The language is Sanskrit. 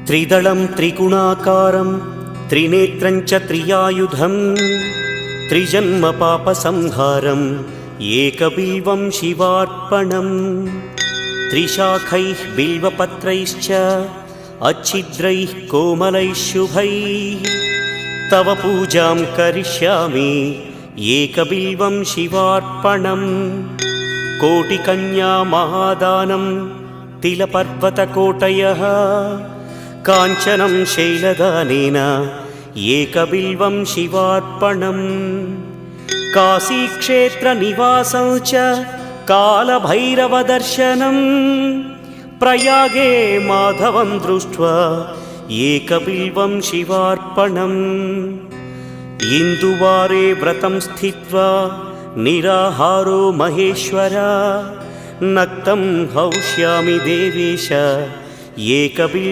त्रिदलं त्रिगुणाकारं त्रिनेत्रं च त्रियायुधं त्रिजन्म पापसंहारम् एकबिल्वं शिवार्पणम् त्रिशाखैः बिल्वपत्रैश्च अच्छिद्रैः कोमलैः शुभैः तव पूजां करिष्यामि एकबिल्वं शिवार्पणम् कोटिकन्या महादानं तिलपर्वतकोटयः काञ्चनं शैलदानेन एकबिल्वं शिवार्पणम् काशीक्षेत्रनिवासं च कालभैरवदर्शनं प्रयागे माधवं दृष्ट्वा एकबिल्वं शिवार्पणम् इन्दुवारे व्रतं स्थित्वा निराहारो महेश्वर नक्तं हौष्यामि देवेश एकबिल्वं